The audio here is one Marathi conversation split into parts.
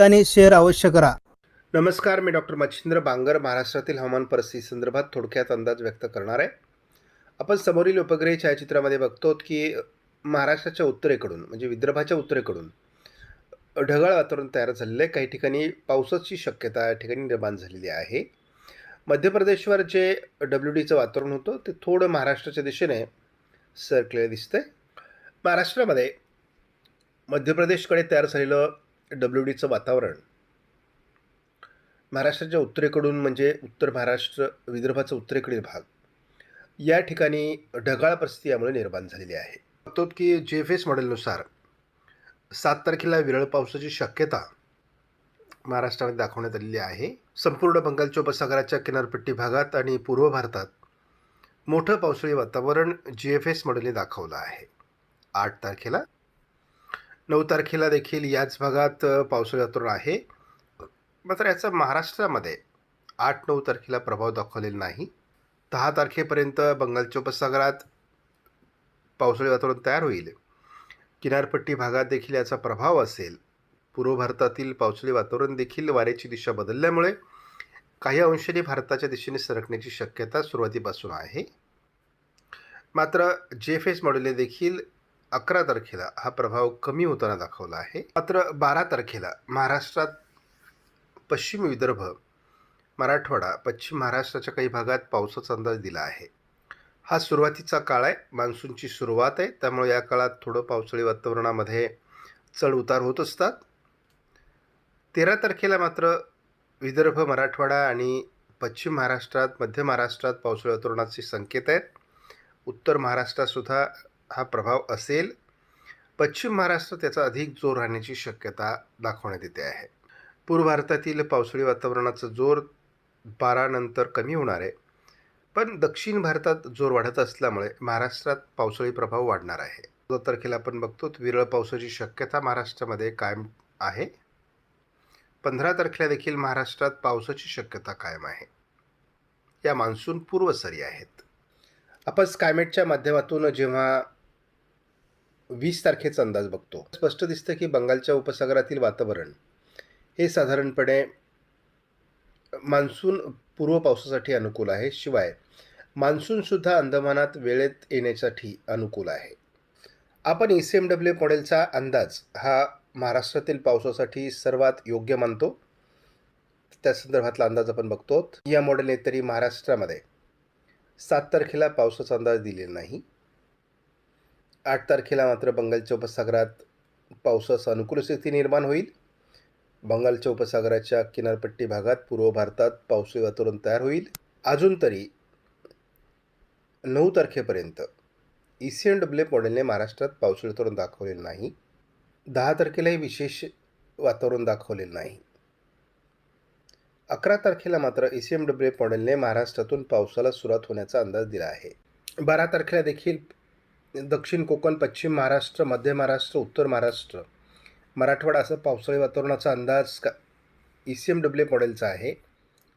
आणि शेअर अवश्य करा. नमस्कार, मी डॉक्टर मच्छिंद्र बांगर महाराष्ट्रातील हवामान परिस्थिती संदर्भात थोडक्यात अंदाज व्यक्त करणार आहे. आपण समोरील उपग्रही छायाचित्रामध्ये बघतो की महाराष्ट्राच्या उत्तरेकडून म्हणजे विदर्भाच्या उत्तरेकडून ढगाळ वातावरण तयार झालेलं आहे. काही ठिकाणी पावसाची शक्यता या ठिकाणी निर्माण झालेली आहे. मध्य प्रदेशवर जे डब्ल्यू-डीचं वातावरण होतं ते थोडं महाराष्ट्राच्या दिशेने सरकलेलं दिसतंय. महाराष्ट्रामध्ये मध्य प्रदेशकडे तयार झालेलं डब्ल्यू-डीचं वातावरण महाराष्ट्राच्या उत्तरेकडून म्हणजे उत्तर महाराष्ट्र, विदर्भाचा उत्तरेकडील भाग या ठिकाणी ढगाळ परिस्थिती यामुळे निर्माण झालेली आहे. बघतो की GFS मॉडेलनुसार 7 तारखेला विरळ पावसाची शक्यता महाराष्ट्रामध्ये दाखवण्यात आलेली आहे. संपूर्ण बंगालच्या उपसागराच्या किनारपट्टी भागात आणि पूर्व भारतात मोठं पावसाळी वातावरण GFS मॉडेलने दाखवलं आहे. 8 तारखेला 9 तारखेला देखील याच भागात पावसाळी वातावरण आहे. मात्र याचा महाराष्ट्रामध्ये 8-9 तारखेला प्रभाव दाखवलेला नाही. 10 तारखेपर्यंत बंगालच्या उपसागरात पावसाळी वातावरण तयार होईल. किनारपट्टी भागात देखील याचा प्रभाव असेल. पूर्व भारतातील पावसाळी वातावरण देखील वाऱ्याची दिशा बदलल्यामुळे काही अंशाने भारताच्या दिशेने सरकण्याची शक्यता सुरुवातीपासून आहे. मात्र GFS मॉडेलने देखील 11 तारखेला हा प्रभाव कमी होताना दाखवला आहे. मात्र 12 तारखेला महाराष्ट्रात पश्चिम विदर्भ, मराठवाडा, पश्चिम महाराष्ट्राच्या काही भागात पावसाचा अंदाज दिला आहे. हा सुरुवातीचा काळ आहे, मान्सूनची सुरुवात आहे, त्यामुळे या काळात थोडं पावसाळी वातावरणामध्ये चढ उतार होत असतात. 13 तारखेला मात्र विदर्भ, मराठवाडा आणि पश्चिम महाराष्ट्रात, मध्य महाराष्ट्रात पावसाळी वातावरणाचे संकेत आहेत. उत्तर महाराष्ट्रातसुद्धा हा प्रभाव असेल. पश्चिम महाराष्ट्रात त्याचा अधिक जोर राहण्याची शक्यता दाखवण्यात येते आहे. पूर्व भारतातील पावसाळी वातावरणाचा जोर 12 नंतर कमी होणार आहे, पण दक्षिण भारतात जोर वाढत असल्यामुळे महाराष्ट्रात पावसाळी प्रभाव वाढणार आहे. 14 तारखेला आपण बघतो विरळ पावसाची शक्यता महाराष्ट्रामध्ये कायम आहे. 15 तारखेला देखील महाराष्ट्रात पावसाची शक्यता कायम आहे. या मान्सून पूर्वसरी आहेत. आपण स्कायमेटच्या माध्यमातून जेव्हा 20 तारखेचा अंदाज बघतो, स्पष्ट दिसतं की बंगालच्या उपसागरातील वातावरण हे साधारणपणे मान्सून पूर्व पावसासाठी अनुकूल आहे. शिवाय मान्सूनसुद्धा अंदमानात वेळेत येण्यासाठी अनुकूल आहे. आपण ECMW मॉडेलचा अंदाज हा महाराष्ट्रातील पावसासाठी सर्वात योग्य मानतो. त्या संदर्भातला अंदाज आपण बघतो. या मॉडेलने तरी महाराष्ट्रामध्ये 7 तारखेला पावसाचा अंदाज दिलेला नाही. 8 तारखेला मात्र बंगालच्या उपसागरात पावसाचा अनुकूल स्थिती निर्माण होईल. बंगालच्या उपसागराच्या किनारपट्टी भागात पूर्व भारतात पावसाळी वातावरण तयार होईल. अजून तरी 9 तारखेपर्यंत ECMW मॉडेलने महाराष्ट्रात पावसाळी वातावरण दाखवलेलं नाही. 10 तारखेलाही विशेष वातावरण दाखवलेलं नाही. 11 तारखेला मात्र ECMW मॉडेलने महाराष्ट्रातून पावसाला सुरुवात होण्याचा अंदाज दिला आहे. 12 तारखेला देखील दक्षिण कोकण, पश्चिम महाराष्ट्र, मध्य महाराष्ट्र, उत्तर महाराष्ट्र, मराठवाडा असं पावसाळी वातावरणाचा अंदाज ECMW मॉडेलचा आहे.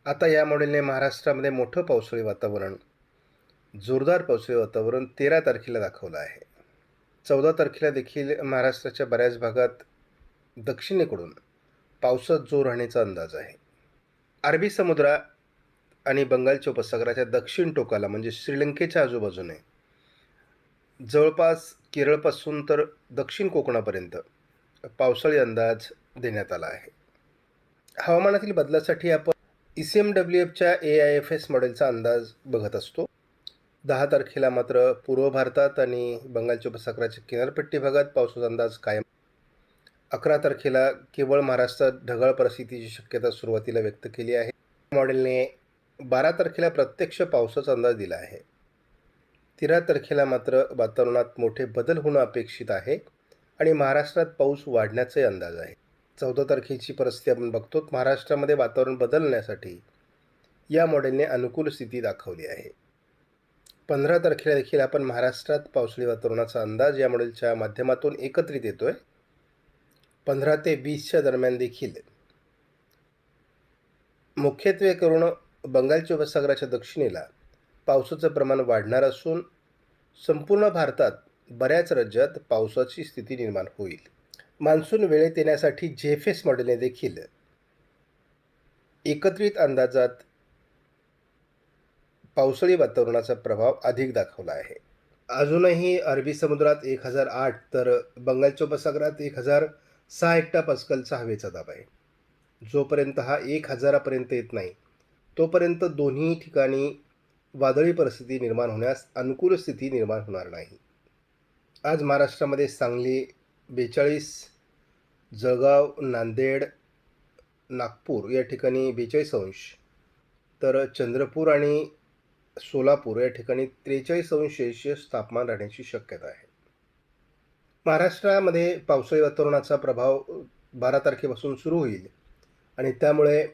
आता या मॉडेलने महाराष्ट्रामध्ये मोठं पावसाळी वातावरण, जोरदार पावसाळी वातावरण 13 तारखेला दाखवलं आहे. 14 तारखेला देखील महाराष्ट्राच्या बऱ्याच भागात दक्षिणेकडून पावसात जोर राहण्याचा अंदाज आहे. अरबी समुद्र आणि बंगालच्या उपसागराच्या दक्षिण टोकाला म्हणजे श्रीलंकेच्या आजूबाजूने जवळपास केरळपासून तर दक्षिण कोकणापर्यंत पावसाळी अंदाज देण्यात आला आहे. हवामानातील बदलासाठी आपण ECMWFच्या AIFS मॉडेलचा अंदाज बघत असतो. 10 तारखेला मात्र पूर्व भारतात आणि बंगालच्या उपसागराच्या किनारपट्टी भागात पावसाचा अंदाज कायम. 11 तारखेला केवळ महाराष्ट्रात ढगाळ परिस्थितीची शक्यता सुरुवातीला व्यक्त केली आहे. मॉडेलने 12 तारखेला प्रत्यक्ष पावसाचा अंदाज दिला आहे. 13 तारखेला मात्र वातावरणात मोठे बदल होणं अपेक्षित आहे आणि महाराष्ट्रात पाऊस वाढण्याचे अंदाज आहे. 14 तारखेची परिस्थिती आपण बघतो. महाराष्ट्रामध्ये वातावरण बदलण्यासाठी या मॉडेलने अनुकूल स्थिती दाखवली आहे. 15 तारखेला देखील आपण महाराष्ट्रात पावसाळी वातावरणाचा अंदाज या मॉडेलच्या माध्यमातून एकत्रित येतोय. 15 ते 20च्या दरम्यान देखील मुख्यत्वे करून बंगालच्या उपसागराच्या दक्षिणेला पावसाचं प्रमाण वाढणार असून संपूर्ण भारतात बऱ्याच राज्यात पावसाची स्थिती निर्माण होईल. मान्सून वेळेत येण्यासाठी जेफेस मॉडेलने देखील एकत्रित अंदाजात पावसाळी वातावरणाचा प्रभाव अधिक दाखवला आहे. अजूनही अरबी समुद्रात 1008 तर बंगालच्या उपसागरात 1006 हेक्टोपास्कलचा हवेचा दाब आहे. जोपर्यंत हा 1000 पर्यंत येत नाही, तोपर्यंत दोन्ही ठिकाणी वादळी परिस्थिती निर्माण होण्यास अनुकूल स्थिती निर्माण होणार नाही. आज महाराष्ट्रामध्ये सांगली 42, जळगाव, नांदेड, नागपूर या ठिकाणी 42°, तर चंद्रपूर आणि सोलापूर या ठिकाणी 43° तापमान राहण्याची शक्यता आहे. महाराष्ट्रामध्ये पावसाळी वातावरणाचा प्रभाव 12 तारखेपासून सुरू होईल आणि त्यामुळे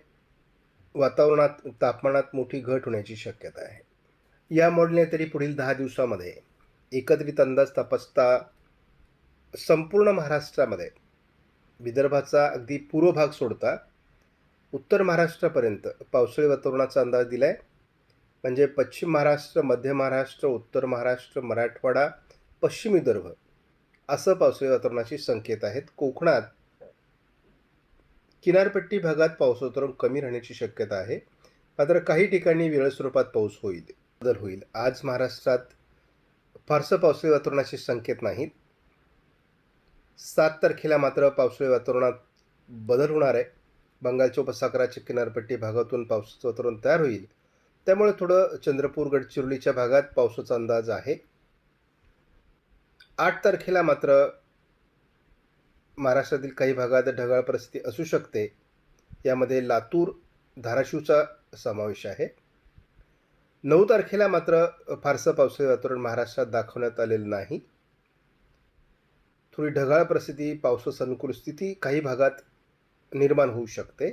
वातावरणात तापमानात मोठी घट होण्याची शक्यता आहे. या मॉडेलने तरी पुढील 10 दिवसामध्ये एकत्रित अंदाज तपासता संपूर्ण महाराष्ट्रामध्ये विदर्भाचा अगदी पूर्व भाग सोडता उत्तर महाराष्ट्रापर्यंत पावसाळी वातावरणाचा अंदाज दिला आहे. म्हणजे पश्चिम महाराष्ट्र, मध्य महाराष्ट्र, उत्तर महाराष्ट्र, मराठवाडा, पश्चिम विदर्भ असं पावसाळी वातावरणाचे संकेत आहेत. कोकणात किनारपट्टी भागात पाऊस वातावरण कमी राहण्याची शक्यता आहे. मात्र काही ठिकाणी वेळ स्वरूपात पाऊस बदल होईल. आज महाराष्ट्रात फारसं पावसाळी वातावरणाचे संकेत नाहीत. 7 तारखेला मात्र पावसाळी वातावरणात बदल होणार आहे. बंगालच्या उपसागराच्या किनारपट्टी भागातून पावसाचं वातावरण तयार होईल. त्यामुळे थोडं चंद्रपूर, गडचिरोलीच्या भागात पावसाचा अंदाज आहे. 8 तारखेला मात्र महाराष्ट्रातील काही भागात ढगाळ परिस्थिती असू शकते. यामध्ये लातूर, धाराशिवचा समावेश आहे. 9 तारखेला मात्र फारसं पावसाळी वातावरण महाराष्ट्रात दाखवण्यात आलेलं नाही. थोडी ढगाळ परिस्थिती, पावसास अनुकूल स्थिती काही भागात निर्माण होऊ शकते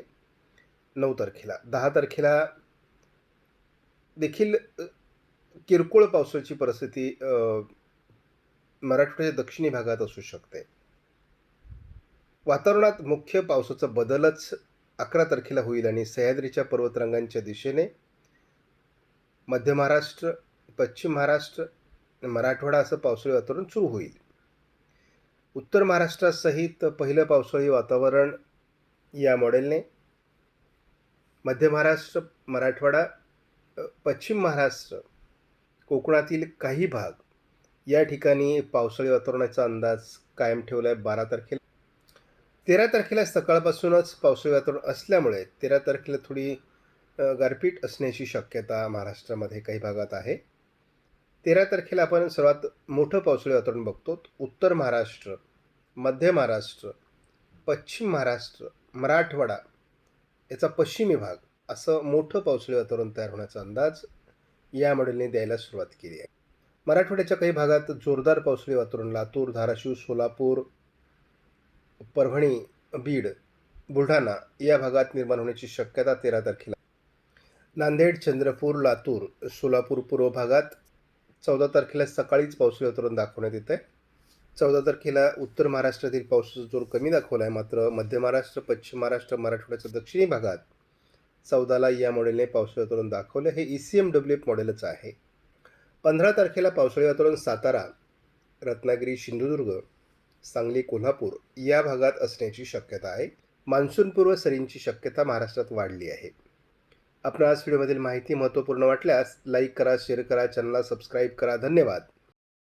9 तारखेला. 10 तारखेला देखील किरकोळ पावसाची परिस्थिती मराठवाड्याच्या दक्षिणी भागात असू शकते. वातावरणात मुख्य पावसाचा बदलच 11 तारखेला होईल आणि सह्याद्रीच्या पर्वतरांगांच्या दिशेने मध्य महाराष्ट्र, पश्चिम महाराष्ट्र, मराठवाडा असं पावसाळी वातावरण सुरू होईल. उत्तर महाराष्ट्रासहित पहिलं पावसाळी वातावरण या मॉडेलने मध्य महाराष्ट्र, मराठवाडा, पश्चिम महाराष्ट्र, कोकणातील काही भाग या ठिकाणी पावसाळी वातावरणाचा अंदाज कायम ठेवला आहे 12 तारखेला. 13 तारखेला सकाळपासूनच पावसाळी वातावरण असल्यामुळे 13 तारखेला थोडी गारपीट असण्याची शक्यता महाराष्ट्रामध्ये काही भागात आहे. 13 तारखेला आपण सर्वात मोठं पावसाळी वातावरण बघतो. उत्तर महाराष्ट्र, मध्य महाराष्ट्र, पश्चिम महाराष्ट्र, मराठवाडा याचा पश्चिमी भाग असं मोठं पावसाळी वातावरण तयार होण्याचा अंदाज या मॉडेलने द्यायला सुरुवात केली आहे. मराठवाड्याच्या काही भागात जोरदार पावसाळी वातावरण लातूर, धाराशिव, सोलापूर, परभणी, बीड, बुलढाणा या भागात निर्माण होण्याची शक्यता 13 तारखेला. नांदेड, चंद्रपूर, लातूर, सोलापूर पूर्व भागात 14 तारखेला सकाळीच पावसाळी वातावरण दाखवण्यात येत आहे. 14 तारखेला उत्तर महाराष्ट्रातील पावसाचा जोर कमी दाखवला आहे. मात्र मध्य महाराष्ट्र, पश्चिम महाराष्ट्र, मराठवाड्याच्या दक्षिणी भागात 14ला या मॉडेलने पावसाळी वातावरण दाखवलं. हे ECMWF मॉडेलच आहे. 15 तारखेला पावसाळी वातावरण सातारा, रत्नागिरी, सिंधुदुर्ग, सांगली, कोल्हापूर या भागात असण्याची शक्यता आहे. मान्सूनपूर्व सरींची शक्यता महाराष्ट्रात वाढली आहे. आपणास व्हिडिओमधील माहिती महत्त्वपूर्ण वाटल्यास लाईक करा, शेअर करा, चॅनलला सबस्क्राईब करा. धन्यवाद.